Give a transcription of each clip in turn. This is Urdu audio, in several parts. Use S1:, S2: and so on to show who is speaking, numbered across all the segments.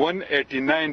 S1: 189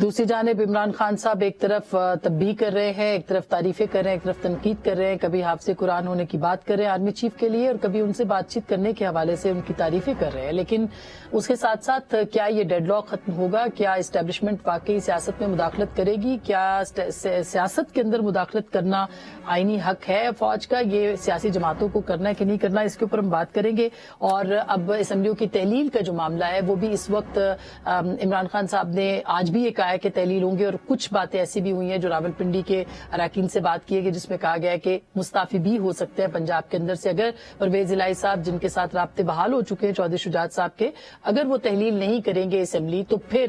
S2: دوسری جانب عمران خان صاحب ایک طرف تنبیہ کر رہے ہیں، ایک طرف تعریفیں کر رہے ہیں، ایک طرف تنقید کر رہے ہیں، کبھی حافظ قرآن ہونے کی بات کر رہے ہیں آرمی چیف کے لیے اور کبھی ان سے بات چیت کرنے کے حوالے سے ان کی تعریفیں کر رہے ہیں، لیکن اس کے ساتھ ساتھ کیا یہ ڈیڈ لاک ختم ہوگا؟ کیا اسٹیبلشمنٹ واقعی سیاست میں مداخلت کرے گی؟ کیا سیاست کے اندر مداخلت کرنا آئینی حق ہے فوج کا؟ یہ سیاسی جماعتوں کو کرنا ہے کہ نہیں کرنا، اس کے اوپر ہم بات کریں گے۔ اور اب اسمبلیوں کی تحلیل کا جو معاملہ ہے وہ بھی اس وقت عمران خان صاحب نے آج بھی یہ کہا ہے کہ تحلیل ہوں گے، اور کچھ باتیں ایسی بھی ہوئی ہیں جو راولپنڈی کے اراکین سے بات کی گئی جس میں کہا گیا ہے کہ مستعفی بھی ہو سکتے ہیں پنجاب کے اندر سے، اگر پرویز الہی صاحب جن کے ساتھ رابطے بحال ہو چکے ہیں چودھری شجاعت صاحب کے، اگر وہ تحلیل نہیں کریں گے اسمبلی تو پھر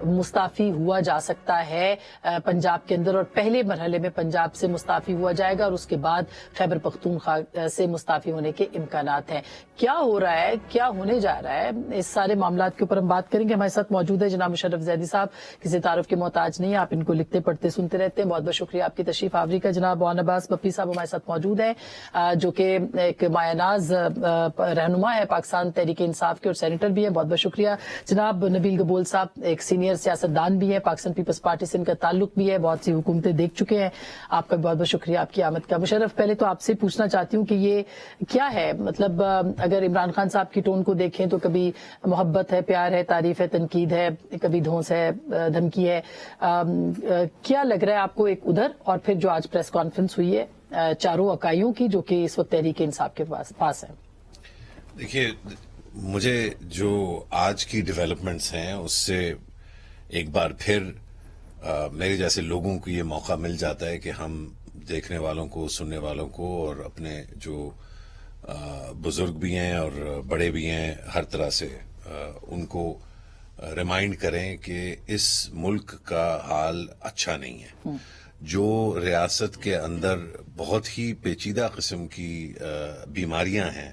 S2: مستعفی ہوا جا سکتا ہے پنجاب کے اندر، اور پہلے مرحلے میں پنجاب سے مستعفی ہوا جائے گا اور اس کے بعد خیبر پختونخوا سے مستعفی ہونے کے امکانات ہیں۔ کیا ہو رہا ہے، کیا ہونے جا رہا ہے، اس سارے معاملات کے اوپر ہم بات کریں گے۔ ہمارے ساتھ موجود ہے جناب مشرف زیدی صاحب، کسی تعارف کے محتاج نہیں، آپ ان کو لکھتے پڑھتے سنتے رہتے ہیں، بہت بہت شکریہ آپ کی تشریف آوری کا۔ جناب وان عباس بپی صاحب ہمارے ساتھ موجود ہیں، جو کہ ایک مایہ ناز رہنما ہے پاکستان تحریک انصاف کے اور سینیٹر بھی ہیں، بہت بہت شکریہ۔ جناب نبیل گبول صاحب ایک سینئر سیاستدان بھی ہیں، پاکستان پیپلز پارٹی سے ان کا تعلق بھی ہے، بہت سی حکومتیں دیکھ چکے ہیں، آپ کا بہت بہت شکریہ آپ کی آمد کا۔ مشرف پہلے تو آپ سے پوچھنا چاہتی ہوں کہ یہ کیا ہے، مطلب اگر عمران خان صاحب کی ٹون کو دیکھیں تو کبھی محبت ہے، پیار ہے، تعریف ہے، تنقید ہے، کبھی دھونس ہے، دھمکی ہے، کیا لگ رہا ہے آپ کو ایک ادھر، اور پھر جو آج پریس کانفرنس ہوئی ہے چاروں اکائیوں کی جو کہ اس وقت تحریک انصاف کے پاس ہے؟
S3: دیکھیے، مجھے جو آج کی ڈیولپمنٹس ہیں اس سے ایک بار پھر میرے جیسے لوگوں کو یہ موقع مل جاتا ہے کہ ہم دیکھنے والوں کو، سننے والوں کو اور اپنے جو بزرگ بھی ہیں اور بڑے بھی ہیں ہر طرح سے ان کو ریمائنڈ کریں کہ اس ملک کا حال اچھا نہیں ہے۔ جو ریاست کے اندر بہت ہی پیچیدہ قسم کی بیماریاں ہیں،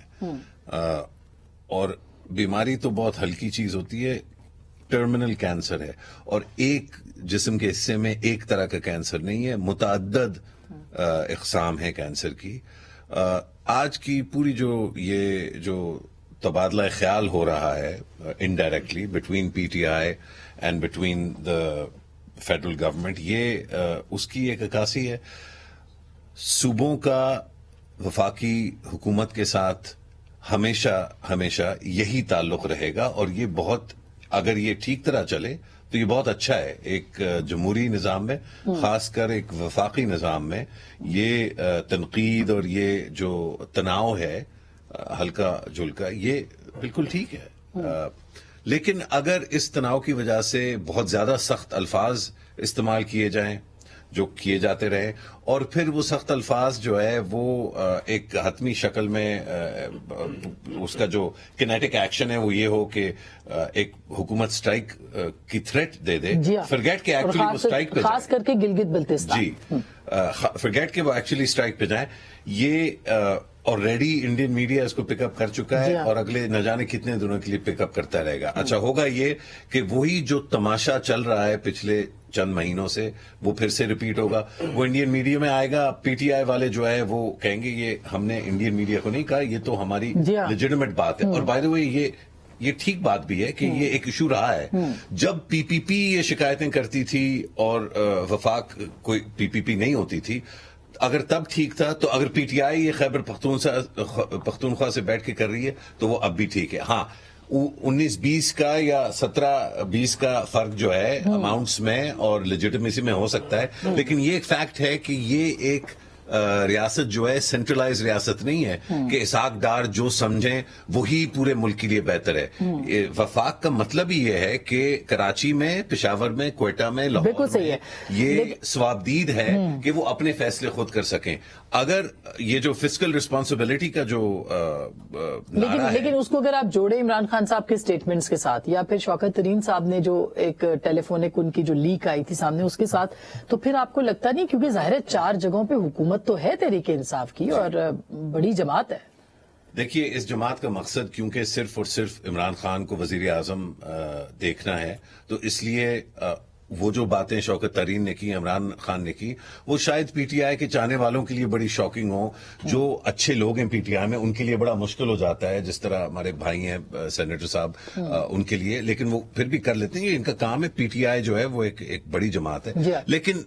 S3: اور بیماری تو بہت ہلکی چیز ہوتی ہے، ٹرمینل کینسر ہے، اور ایک جسم کے حصے میں ایک طرح کا کینسر نہیں ہے، متعدد اقسام ہے کینسر کی۔ آج کی پوری جو تبادلہ خیال ہو رہا ہے indirectly between P T I and between the federal government, یہ اس کی ایک عکاسی ہے۔ صوبوں کا وفاقی حکومت کے ساتھ ہمیشہ یہی تعلق رہے گا، اور یہ بہت، اگر یہ ٹھیک طرح چلے تو یہ بہت اچھا ہے۔ ایک جمہوری نظام میں، خاص کر ایک وفاقی نظام میں، یہ تنقید اور یہ جو تناؤ ہے ہلکا جھلکا، یہ بالکل ٹھیک ہے۔ لیکن اگر اس تناؤ کی وجہ سے بہت زیادہ سخت الفاظ استعمال کیے جائیں جو کیے جاتے رہے، اور پھر وہ سخت الفاظ جو ہے وہ ایک حتمی شکل میں اس کا جو کینیٹک ایکشن ہے وہ یہ ہو کہ ایک حکومت سٹرائک کی تھریٹ دے دے، فرگیٹ کے ایکچولی وہ سٹرائک پہ
S2: خاص کر کے گلگت بلتستان،
S3: جی فرگیٹ کے وہ ایکچولی سٹرائک پہ جائیں، یہ آلریڈی انڈین میڈیا اس کو پک اپ کر چکا ہے اور اگلے نہ جانے کتنے دنوں کے لیے پک اپ کرتا رہے گا۔ اچھا ہوگا یہ کہ وہی جو تماشا چل رہا ہے پچھلے چند مہینوں سے وہ پھر سے ریپیٹ ہوگا، وہ انڈین میڈیا میں آئے گا، پی ٹی آئی والے جو ہے وہ کہیں گے یہ ہم نے انڈین میڈیا کو نہیں کہا، یہ تو ہماری لیجٹمیٹ بات ہے۔ اور بائی دا وے یہ ٹھیک بات بھی ہے کہ یہ ایک ایشو رہا ہے۔ جب پی پی پی یہ شکایتیں کرتی تھی اور وفاق کوئی پی پی پی نہیں ہوتی تھی، اگر تب ٹھیک تھا تو اگر پی ٹی آئی یہ خیبر پختونخوا سے بیٹھ کے کر رہی ہے تو وہ اب بھی ٹھیک ہے۔ ہاں 19-20 کا یا 17-20 کا فرق جو ہے اماؤنٹس میں اور لیجٹمیسی میں ہو سکتا ہے، لیکن یہ ایک فیکٹ ہے کہ یہ ایک ریاست جو ہے سینٹرلائز ریاست نہیں ہے کہ اسحاق ڈار جو سمجھیں وہی پورے ملک کے لیے بہتر ہے۔ وفاق کا مطلب ہی یہ ہے کہ کراچی میں، پشاور میں، کوئٹہ میں، لاہور میں یہ ثوابدید ہے کہ وہ اپنے فیصلے خود کر سکیں۔ اگر یہ جو فسکل ریسپانسبلٹی کا جو
S2: لیکن اس کو اگر آپ جوڑے عمران خان صاحب کے سٹیٹمنٹس کے ساتھ، یا پھر شوکت ترین صاحب نے جو ایک ٹیلی فونک ان کی جو لیک آئی تھی سامنے اس کے ساتھ، تو پھر آپ کو لگتا نہیں، کیونکہ ظاہر ہے 4 جگہوں پہ حکومت تو ہے تحریک انصاف کی اور بڑی جماعت ہے۔
S3: دیکھیے، اس جماعت کا مقصد کیونکہ صرف اور صرف عمران خان کو وزیر اعظم دیکھنا ہے، تو اس لیے وہ جو باتیں شوکت ترین نے کی, عمران خان نے کی, وہ شاید پی ٹی آئی کے چاہنے والوں کے لیے بڑی شاکنگ ہو. جو اچھے لوگ ہیں پی ٹی آئی میں ان کے لیے بڑا مشکل ہو جاتا ہے, جس طرح ہمارے بھائی ہیں سینیٹر صاحب, ان کے لیے, لیکن وہ پھر بھی کر لیتے ہیں. ان کا کام ہے. پی ٹی آئی جو ہے وہ ایک بڑی جماعت ہے, لیکن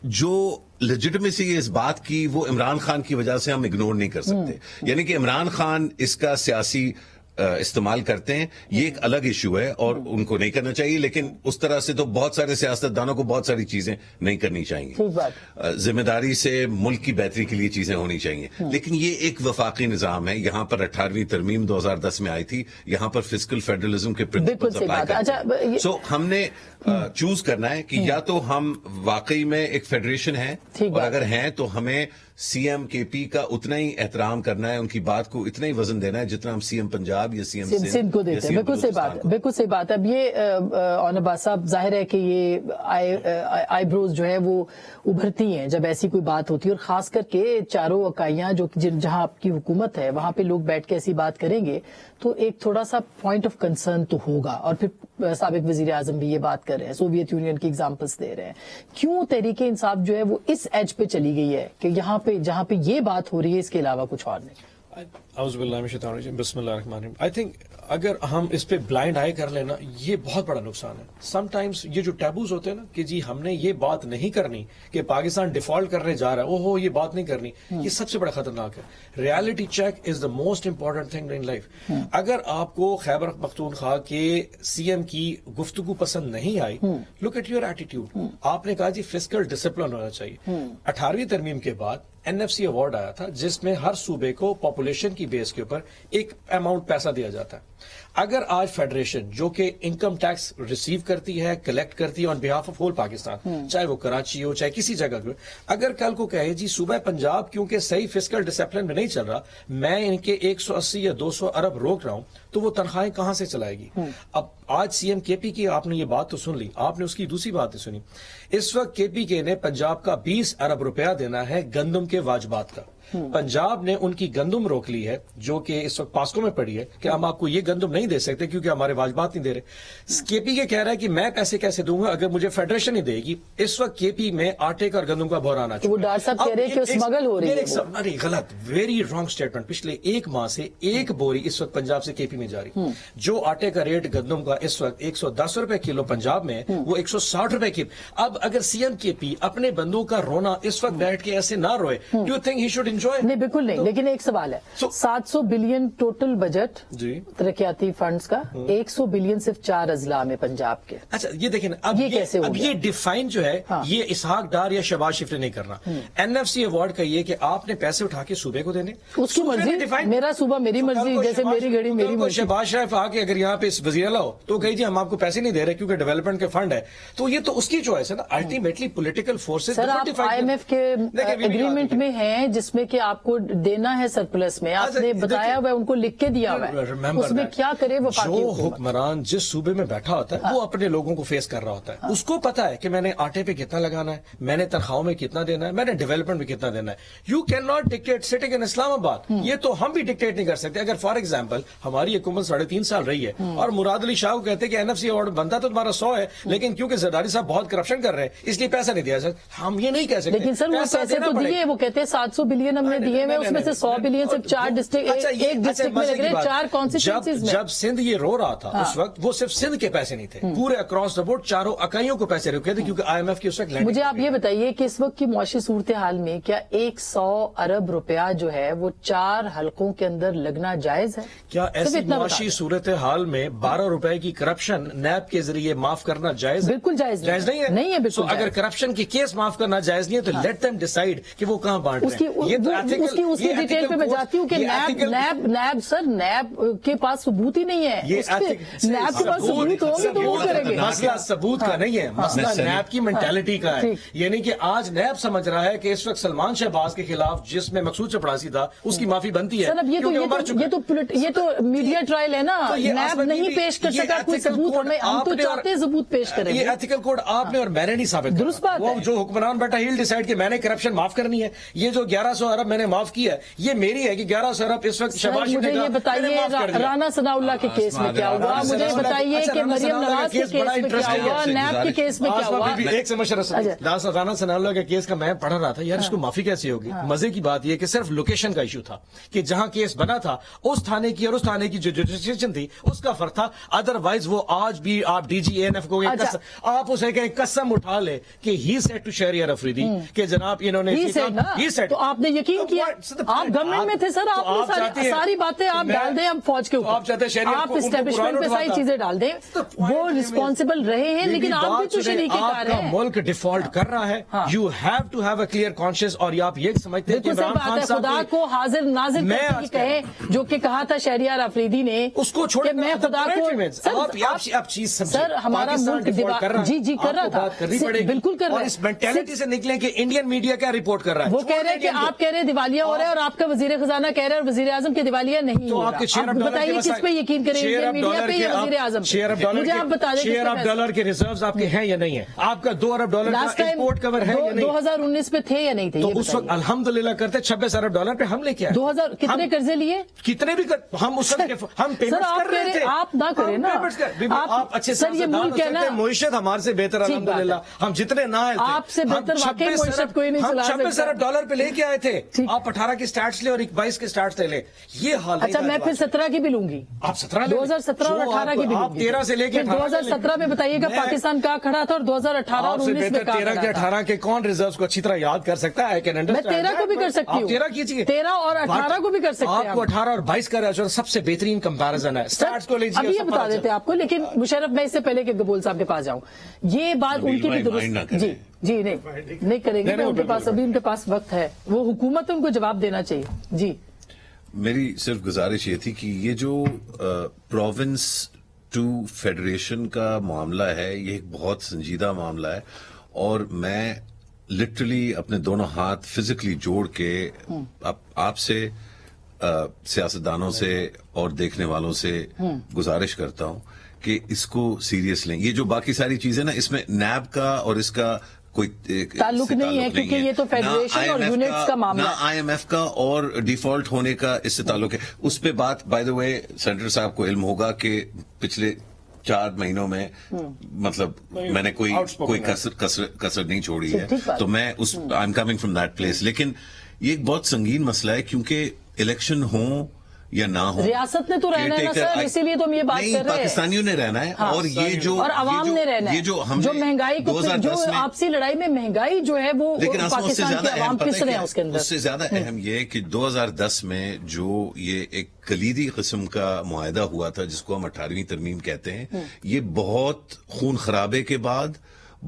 S3: جو لیجٹمیسی اس بات کی وہ عمران خان کی وجہ سے ہم اگنور نہیں کر سکتے. یعنی کہ عمران خان اس کا سیاسی استعمال کرتے ہیں, یہ ایک الگ ایشو ہے اور ان کو نہیں کرنا چاہیے, لیکن اس طرح سے تو بہت سارے سیاستدانوں کو بہت ساری چیزیں نہیں کرنی چاہیے. ذمہ داری سے ملک کی بہتری کے لیے چیزیں ہونی چاہیے, لیکن یہ ایک وفاقی نظام ہے. یہاں پر 18ویں ترمیم 2010 میں آئی تھی, یہاں پر فسکل فیڈرلزم کے پرنسپلز اپلائی کرتے ہیں. سو ہم نے چوز کرنا ہے کہ یا تو ہم واقعی میں ایک فیڈریشن ہیں, اور اگر ہیں تو ہمیں سی ایم کے پی کا اتنا ہی احترام کرنا ہے, ان کی بات کو اتنا ہی وزن دینا ہے جتنا ہم سی ایم پنجاب یا سی ایم سندھ کو دیتے ہیں.
S2: بالکل صحیح بات. اب یہ عباس صاحب, ظاہر ہے کہ یہ آئی بروز جو ہے وہ ابھرتی ہیں جب ایسی کوئی بات ہوتی ہے, اور خاص کر کے چاروں اکائیاں جو جہاں آپ کی حکومت ہے وہاں پہ لوگ بیٹھ کے ایسی بات کریں گے تو ایک تھوڑا سا پوائنٹ آف کنسرن تو ہوگا. اور پھر سابق وزیر اعظم بھی یہ بات کر رہے ہیں, سوویت یونین کی ایگزامپلس دے رہے ہیں. کیوں تحریک انصاف جو ہے وہ اس ایج پہ چلی گئی ہے کہ یہاں پہ جہاں پہ یہ بات ہو رہی ہے اس کے علاوہ کچھ اور نہیں؟
S4: اعوذ باللہ من الشیطان الرجیم, بسم اللہ الرحمن الرحیم. آئی تھنک اگر ہم اس پہ بلائنڈ آئی کر لینا, یہ بہت بڑا نقصان ہے. سم ٹائمز یہ جو ٹیبوز ہوتے ہیں نا کہ جی ہم نے یہ بات نہیں کرنی, کہ پاکستان ڈیفالٹ کرنے جا رہا ہے, یہ بات نہیں کرنی, یہ سب سے بڑا خطرناک ہے. Reality check is the most important thing in life. اگر آپ کو خیبر پختونخوا کے سی ایم کی گفتگو پسند نہیں آئی, لک ایٹ یور ایٹیٹیوڈ. آپ نے کہا جی فسکل ڈسپلن ہونا چاہیے. 18ویں ترمیم کے بعد این ایف سی ایوارڈ آیا تھا جس میں ہر صوبے کو پاپولیشن کی بیس کے اوپر ایک اماؤنٹ پیسہ دیا جاتا ہے. اگر آج فیڈریشن جو کہ انکم ٹیکس ریسیو کرتی ہے, کلیکٹ کرتی ہے آن بہاف آف ہول پاکستان, چاہے وہ کراچی ہو چاہے کسی جگہ ہو, اگر کل کو کہے جی صوبہ پنجاب کیونکہ صحیح فسکل ڈسپلن میں نہیں چل رہا, میں ان کے 180 یا 200 ارب روک رہا ہوں, تو وہ تنخواہیں کہاں سے چلائے گی؟ اب آج سی ایم کے پی کی آپ نے یہ بات تو سن لی, آپ نے اس کی دوسری بات سنی. اس وقت کے پی کے نے پنجاب کا 20 ارب روپیہ دینا ہے گندم کے واجبات کا. پنجاب نے ان کی گندم روک لی ہے جو کہ اس وقت پاسکو میں پڑی ہے کہ ہم آپ کو یہ گندم نہیں دے سکتے کیونکہ ہمارے واجبات نہیں دے رہے. کے پی کے کہہ رہا ہے کہ میں پیسے کیسے دوں گا اگر مجھے فیڈریشن نہیں دے گی. اس وقت کے پی میں آٹے کا اور گندم کا بحران آ چکا ہے.
S2: وہ ڈاکٹر صاحب کہہ رہے ہیں کہ اسمگل ہو رہی ہے.
S4: ارے غلط, ویری رانگ اسٹیٹمنٹ. پچھلے ایک ماہ سے ایک بوری اس وقت پنجاب سے کے پی میں جاری. جو آٹے کا ریٹ گندم کا اس وقت 110 روپے کلو پنجاب میں ہے, وہ 160 روپے کلو. اب اگر سی ایم کے پی اپنے بندوں کا رونا اس وقت بیٹھ کے ایسے نہ روئے, do you think he should enjoy?
S2: نہیں, بالکل نہیں. لیکن ایک سوال ہے, 700 بلین ٹوٹل بجٹ ترقیاتی فنڈز کا, 100 بلین صرف 4 اضلاع میں پنجاب کے.
S4: اچھا یہ دیکھیں اب یہ ڈیفائن جو ہے یہ اسحاق ڈار یا شہباز شریف نے نہیں کرنا. این ایف سی ایوارڈ کا یہ کہ آپ نے پیسے اٹھا کے صوبے کو دینے,
S2: اس کی مرضی, میرا صوبہ میری مرضی, جیسے میری گھڑی میری مرضی.
S4: شہباز شریف آ کے اگر یہاں پہ وزیر اعلیٰ ہو تو کہیں جی ہم آپ کو پیسے نہیں دے رہے کیونکہ ڈیولپمنٹ کے فنڈ ہے, تو یہ تو اس کی چوائس ہے نا. Ultimately political forces
S2: I M F کے ایگریمنٹ میں ہیں جس میں کہ آپ کو دینا ہے سرپلس میں, آپ نے بتایا ہوا ہے, ان کو لکھ کے دیا ہوا ہے, اس میں کیا کرے وفاقی
S4: جو حکمران جس صوبے میں بیٹھا ہوتا ہے وہ اپنے لوگوں کو فیس کر رہا ہوتا ہے. اس کو پتا ہے کہ میں نے آٹے پہ کتنا لگانا ہے, میں نے تنخواہوں میں کتنا دینا ہے, میں نے ڈیولپمنٹ میں کتنا دینا ہے. You can not dictate sitting in Islamabad. یہ تو ہم بھی ڈکٹیٹ نہیں کر سکتے. اگر فار ایگزامپل ہماری حکومت 3.5 سال رہی ہے اور مراد علی شاہ کو کہتے ہیں کہ این ایف سی ایوارڈ بنتا تو تمہارا 100 ہے, لیکن کیونکہ زرداری صاحب بہت کرپشن کر رہے ہیں اس لیے پیسہ نہیں دیا سکتا. ہم یہ نہیں کہہ سکتے.
S2: لیکن سر وہ پیسے تو دیے, وہ کہتے ہیں 700 بلین ہم نے دیے ہوئے, اس میں سے 100 بلین صرف 4 ڈسٹرکٹ میں لگ رہے, 4 کانسٹیٹوئنسیز میں.
S4: جب سندھ یہ رو رہا تھا اس وقت وہ صرف سندھ کے پیسے نہیں تھے, پورے اکراس دا بورڈ چاروں اکائیوں کو پیسے رکھے تھے کیونکہ آئی ایم ایف کی اس وقت.
S2: مجھے آپ یہ بتائیے کہ اس وقت کی معاشی صورتحال میں کیا 100 ارب روپیہ جو ہے وہ 4 حلقوں کے اندر لگنا جائز ہے؟
S4: کیا ایسی معاشی صورتحال میں 12 روپے کی کرپشن نیب کے ذریعے معاف کرنا جائز؟
S2: بالکل جائز
S4: نہیں ہے.
S2: بالکل
S4: اگر کرپشن کی کیس معاف کرنا جائز نہیں ہے تو لیٹ دیم ڈیسائیڈ کہ وہ کہاں بانٹ رہے ہیں.
S2: اس کی ڈیٹیل پہ میں جاتی ہوں کہ نیب سر نیب کے پاس ثبوت ہی نہیں ہے. نیب کے پاس ثبوت ہوگی تو وہ کریں گے.
S4: مسئلہ ثبوت کا نہیں ہے, مسئلہ نیب کی مینٹالٹی کا ہے. یعنی کہ آج نیب سمجھ رہا ہے کہ اس وقت سلمان شہباز کے خلاف جس میں مقصود چپڑاسی تھا اس کی معافی بنتی ہے.
S2: سر اب یہ تو میڈیا ٹرائل ہے نا, نیب نہیں پیش کر سکا کوئی ثبوت, ہم تو چاہتے ہیں ثبوت پیش کریں.
S4: یہ ایتھیکل کوڈ آپ نے اور میں نے نہیں ثابت.
S2: درست بات ہے.
S4: جو حکمران بیٹا ہیل ڈیسائیڈ کہ میں نے کرپشن معاف کرنی ہے, یہ جو 1100 ارب میں نے معاف کیا ہے, یہ میری ہے کہ 1100 ارب اس وقت شہباز شریف
S2: مجھے یہ بتائیے رانا ثناء اللہ کے کیس میں کیا ہوا, مجھے بتائیے کہ مریم نواز کے کیس میں کیا ہوا, نیب کے کیس میں کیا ہوا.
S4: ایک سے مشرف رانا ثناء اللہ کے کیس کا میں پڑھ رہا تھا یار, اس کو معافی کیسی ہوگی. مزے کی بات یہ کہ صرف لوکیشن کا ایشو تھا کہ جہاں کیس بنا تھا اس تھانے کی اور اس تھانے کی جو جوڈیشن تھی اس کا فرق تھا. ادروائز وہ آج بھی آپ D G A N F کو آپ اسے کہیں قسم اٹھا لے کہ he said to Shehryar Afridi کہ جناب انہوں نے
S2: تو آپ نے یقین کیا, آپ گورنمنٹ میں تھے سر, آپ ساری باتیں آپ ڈال دیں ہم فوج کے اوپر, آپ اسٹیبلشمنٹ پہ ساری چیزیں ڈال دیں. وہ رسپانسبل رہے ہیں لیکن آپ بھی تو شریک کار ہیں.
S4: ملک ڈیفالٹ کر رہا ہے, you have to have a clear conscience. اور آپ یہ سمجھتے ہیں کہ عمران خان صاحب خدا
S2: کو حاضر ناظر کہیں جو کہ کہا تھا شہریار افریدی نے,
S4: اس کو چھوڑے
S2: میں خدا کو سر ہمارا ملک جی کر رہا تھا, بالکل کر رہا ہے.
S4: اس مینٹیلٹی سے نکلیں کہ انڈین میڈیا کیا رپورٹ کر رہا ہے.
S2: وہ کہہ رہے ہیں کہ آپ کہہ رہے ہیں دیوالیہ ہو رہا ہے اور آپ کا وزیر خزانہ کہہ رہے ہیں اور وزیر اعظم کے دیوالیہ نہیں ہو رہا. بتائیے کس پہ یقین کریں, انڈین میڈیا پہ یا وزیر اعظم؟ مجھے آپ بتا دیں
S4: شیئر آف ڈالر کے ریزروز آپ کے ہیں یا نہیں ہیں, آپ کا $2 ارب کا امپورٹ کور ہے یا نہیں,
S2: 2019 میں تھے یا نہیں تھے؟
S4: تو اس وقت الحمدللہ کرتے $26 ارب پہ ہم لے کے آئے.
S2: 2000 کتنے قرضے لیے,
S4: کتنے بھی ہم اس وقت ہم پیمنٹس کر رہے تھے.
S2: آپ نہ کریں نا,
S4: آپ اچھے
S2: سر یہ ملک ہے نا,
S4: معیشت ہمارے سے بہتر الحمدللہ, ہم جتنے نہ آئے
S2: آپ سے بہتر واقعی معیشت کوئی نہیں چلا سکتا.
S4: ہم $26 ارب پہ لے کے آئے تھے, آپ 18 کی سٹارٹس لے اور 22 کے سٹارٹس لے. یہ حال.
S2: اچھا میں پھر 17 کی بھی لوں گی,
S4: آپ 17
S2: 2017 اور 18 کی بھی لوں گی.
S4: 13 سے لے کے
S2: 2017 میں بتائیے گا پاکستان کہاں کھڑا تھا اور 2018 اور 19 میں
S4: 13 کے 18 کے کون ریزروز کو اچھی طرح یاد کر سکتا ہے؟
S2: میں 13 کو بھی کر سکتی ہوں,
S4: 13 کیجیے,
S2: 13 اور 18 کو بھی کر سکتے ہیں.
S4: آپ کو 18 اور 22 کا ریزرو سب سے بہترین کمپیریزن ہے. سٹارٹس کو لیجیے,
S2: ابھی یہ بتا دیتے آپ کو. لیکن مشرف میں اس سے پہلے کہ گبول صاحب کے پاس جاؤں, یہ بات ان کی بھی درست جی نہیں کریں گے, ان کے پاس ابھی ان کے پاس وقت ہے, وہ حکومت ان کو جواب دینا چاہیے. جی
S3: میری صرف گزارش یہ تھی کہ یہ جو پروونس ٹو فیڈریشن کا معاملہ ہے یہ ایک بہت سنجیدہ معاملہ ہے, اور میں لٹرلی اپنے دونوں ہاتھ فزیکلی جوڑ کے آپ سے سیاستدانوں سے اور دیکھنے والوں سے گزارش کرتا ہوں کہ اس کو سیریس لیں. یہ جو باقی ساری چیزیں نا, اس میں نیب کا اور اس کا کوئی
S2: تعلق نہیں ہے, کیونکہ یہ تو فیڈریشن اور یونٹس کا معاملہ ہے.
S3: نہ آئی ایم ایف کا اور ڈیفالٹ ہونے کا اس سے تعلق ہے. اس پہ بات بائی دا وے سینیٹر صاحب کو علم ہوگا کہ پچھلے 4 مہینوں میں مطلب میں نے کوئی کسر نہیں چھوڑی ہے, تو میں I am coming from that place. لیکن یہ ایک بہت سنگین مسئلہ ہے کیونکہ الیکشن ہوں یا نہ ہو,
S2: ریاست نے تو رہنا ہے نا سر, اسی لیے تو ہم یہ بات کر رہے ہیں.
S3: پاکستانیوں نے رہنا ہے, اور یہ جو
S2: اور عوام نے رہنا ہے, جو مہنگائی کو, جو آپسی لڑائی میں مہنگائی جو ہے وہ پاکستان کی عوام پس رہے ہیں اس کے اندر.
S3: اس سے زیادہ اہم یہ کہ 2010 میں جو یہ ایک کلیدی قسم کا معاہدہ ہوا تھا جس کو ہم 18ویں ترمیم کہتے ہیں, یہ بہت خون خرابے کے بعد,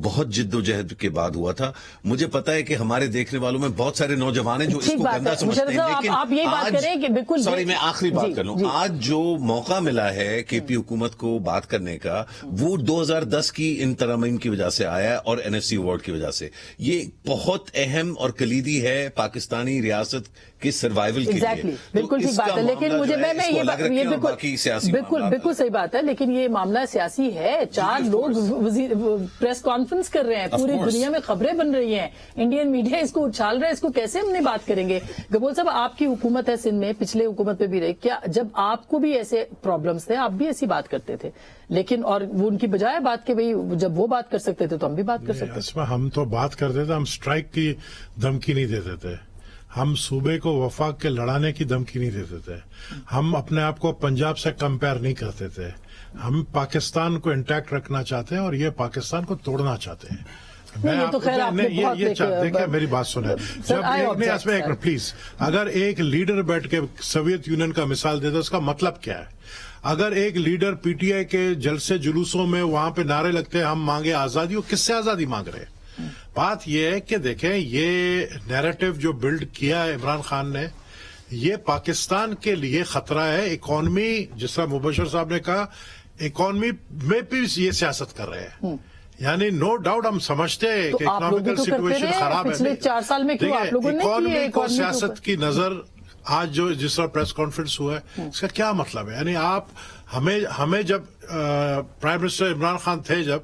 S3: بہت جد و جہد کے بعد ہوا تھا. مجھے پتا ہے کہ ہمارے دیکھنے والوں میں بہت سارے نوجوان ہیں جو اس کو گندا سمجھتے ہیں, لیکن
S2: آپ یہی بات کریں کہ بالکل,
S3: سوری میں آخری بات کر لوں, آج جو موقع ملا ہے کے پی حکومت کو بات کرنے کا وہ 2010 کی ان ترامیم کی وجہ سے آیا ہے اور این ایف سی ایوارڈ کی وجہ سے. یہ بہت اہم اور کلیدی ہے پاکستانی ریاست کی سروائیول کے لیے.
S2: بالکل ٹھیک بات ہے, لیکن مجھے یہ بالکل صحیح بات ہے, لیکن یہ معاملہ سیاسی ہے. 4 لوگ پریس کانفرنس کر رہے ہیں, پوری دنیا میں خبریں بن رہی ہیں, انڈین میڈیا اس کو اچھال رہا ہے, اس کو کیسے ہم نے بات کریں گے؟ گبول صاحب آپ کی حکومت ہے سندھ میں, پچھلے حکومت پہ بھی رہی, کیا جب آپ کو بھی ایسے پرابلمس تھے آپ بھی ایسی بات کرتے تھے؟ لیکن اور وہ ان کی بجائے بات کہ بھئی جب وہ بات کر سکتے تھے تو ہم بھی بات کر سکتے تھے.
S5: ہم تو بات کرتے تھے, ہم سٹرائک کی دھمکی نہیں دیتے تھے, ہم صوبے کو وفاق کے لڑانے کی دھمکی نہیں دیتے تھے, ہم اپنے آپ کو پنجاب سے کمپیئر نہیں کرتے تھے. ہم پاکستان کو انٹیکٹ رکھنا چاہتے ہیں اور یہ پاکستان کو توڑنا چاہتے ہیں. دیکھیں میری بات سنیں, جب پلیز اگر ایک لیڈر بیٹھ کے سوویت یونین کا مثال دیتا اس کا مطلب کیا ہے؟ اگر ایک لیڈر پی ٹی آئی کے جلسے جلوسوں میں وہاں پہ نعرے لگتے ہیں ہم مانگے آزادی, وہ کس سے آزادی مانگ رہے ہیں؟ بات یہ ہے کہ دیکھیں یہ نیریٹو جو بلڈ کیا ہے عمران خان نے, یہ پاکستان کے لیے خطرہ ہے. اکانومی, جس طرح مبشر صاحب نے کہا, اکانومی میں بھی یہ سیاست کر رہے ہیں. یعنی نو ڈاؤٹ ہم سمجھتے ہیں کہ اکنامیکل سچویشن خراب ہے.
S2: پچھلے 4 سال میں
S5: اکانومی کو سیاست کی نظر آج جو جس طرح پریس کانفرنس ہوا ہے اس کا کیا مطلب ہے؟ یعنی آپ ہمیں جب پرائم منسٹر عمران خان تھے, جب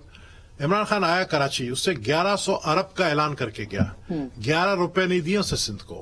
S5: عمران خان آیا کراچی, اس سے 1100 ارب کا اعلان کر کے گیا, 11 روپے نہیں دیے اسے سندھ کو.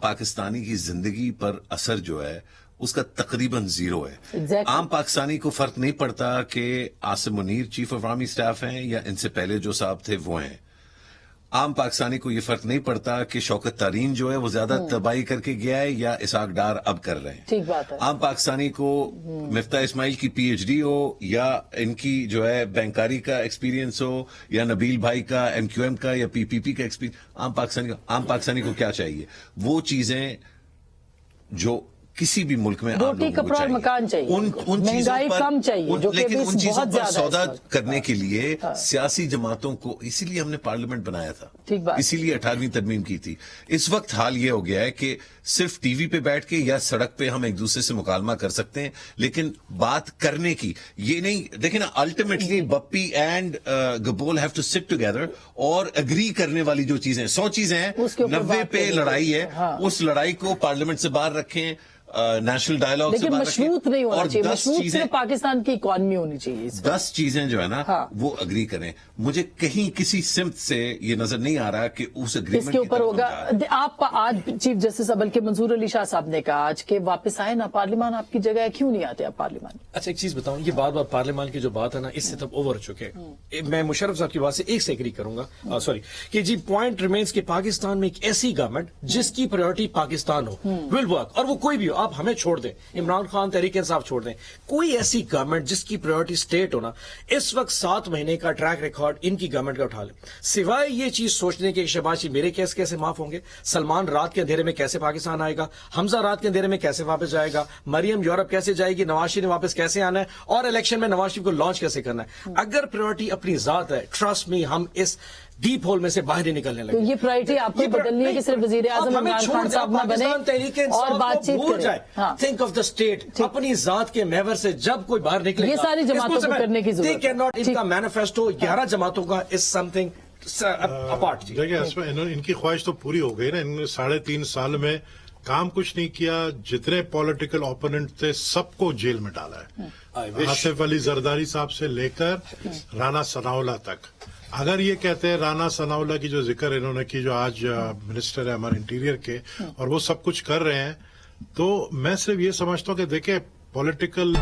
S3: پاکستانی کی زندگی پر اثر جو ہے اس کا تقریباً زیرو ہے. عام پاکستانی کو فرق نہیں پڑتا کہ Asim Munir chief of army staff ہیں یا ان سے پہلے جو صاحب تھے وہ ہیں. عام پاکستانی کو یہ فرق نہیں پڑتا کہ شوکت تارین جو ہے وہ زیادہ تباہی کر کے گیا ہے یا اسحاق ڈار اب کر رہے ہیں.
S2: ٹھیک بات ہے.
S3: عام پاکستانی کو مفتاح اسماعیل کی پی ایچ ڈی ہو یا ان کی جو ہے بینکاری کا ایکسپیرینس ہو یا نبیل بھائی کا ایم کیو ایم کا یا پی پی پی کا ایکسپیرینس، عام پاکستانی کو کیا چاہیے؟ وہ چیزیں جو کسی بھی ملک میں
S2: روٹی کپڑا اور مکان چاہیے، مہنگائی کم چاہیے،
S3: لیکن ان چیزوں پر سودا کرنے کے لیے سیاسی جماعتوں کو، اسی لیے ہم نے پارلیمنٹ بنایا تھا، اسی لیے 18ویں ترمیم کی تھی. اس وقت حال یہ ہو گیا ہے کہ صرف ٹی وی پہ بیٹھ کے یا سڑک پہ ہم ایک دوسرے سے مکالمہ کر سکتے ہیں، لیکن بات کرنے کی یہ نہیں. دیکھیں نا، ultimately BAP and Gabol have to sit together اور اگری کرنے والی جو چیزیں 100 چیزیں ہیں، 90 پہ لڑائی ہے. اس لڑائی کو پارلیمنٹ سے باہر رکھیں، نیشنل ڈائلاگ سے باہر رکھیں،
S2: مشروط نہیں ہونا چاہیے،
S3: اور
S2: مشروط صرف پاکستان کی اکانومی ہونی چاہیے.
S3: 10 چیزیں جو ہے نا وہ اگری کریں. مجھے کہیں کسی سمت سے یہ نظر نہیں آ رہا کہ اس اگریمنٹ
S2: اس کے اوپر ہوگا. آپ آج چیف جسٹس بلکہ منظور علی شاہ صاحب نے کہا آج کہ واپس آئے نا پارلیمان آپ کی جگہ، کیوں نہیں آتے آپ پارلیمان؟
S4: اچھا ایک چیز بتاؤں، یہ بار بار پارلیمان کی جو بات ہے نا اس سے تب اوور چکے. میں مشرف صاحب کی بات سے ایک سے ایگری کروں گا، سوری، کہ جی پوائنٹ ریمینز کہ پاکستان میں ایک ایسی گورنمنٹ جس کی priority Pakistan who will work, اور وہ کوئی بھی ہو، آپ ہمیں چھوڑ دیں، عمران خان تحریک انصاف چھوڑ دیں، کوئی ایسی گورنمنٹ جس کی پرائیورٹی اسٹیٹ ہونا. اس وقت 7 مہینے کا ٹریک ریکارڈ ان کی گورنمنٹ کا اٹھا لے، سوائے یہ چیز سوچنے کے شہباز میرے کیس کیسے معاف ہوں گے، سلمان رات کے اندھیرے میں کیسے پاکستان آئے گا، حمزہ رات کے اندھیرے میں کیسے واپس جائے گا، مریم یورپ کیسے جائے گی، نواز شریف نے واپس کیسے آنا ہے، اور الیکشن میں نواز شریف کو لانچ کیسے کرنا ہے. اگر پرائیورٹی اپنی ذات ہے، ٹرسٹ می، ہم اس ڈیپ ہول میں سے باہر ہی نکلنے لگے.
S2: تو یہ پرائیورٹی آپ کو بدلنی ہے کہ صرف وزیر اعظم عمران خان صاحب نہ بنے اور بات چیت کریں.
S4: تھنک آف دا اسٹیٹ، اپنی ذات کے محور سے جب کوئی باہر نکلے گا،
S2: یہ ساری جماعتوں کو کرنے کی ضرورت ہے.
S4: ان کا مینیفیسٹو 11 جماعتوں کا از سم تھنگ اپارٹ.
S5: دیکھیں اس میں ان کی خواہش تو پوری ہو گئی نا. انہوں نے 3.5 سال میں کام کچھ نہیں کیا. جتنے پولیٹیکل اوپوننٹ تھے سب کو جیل میں ڈالا ہے، آصف علی زرداری صاحب سے لے کر رانا ثناءاللہ تک. اگر یہ کہتے ہیں رانا ثناءاللہ کی جو ذکر انہوں نے کی، جو آج منسٹر ہے ہمارے انٹیریئر کے، اور وہ سب کچھ کر رہے ہیں، تو میں صرف یہ سمجھتا ہوں کہ دیکھیں پولیٹیکل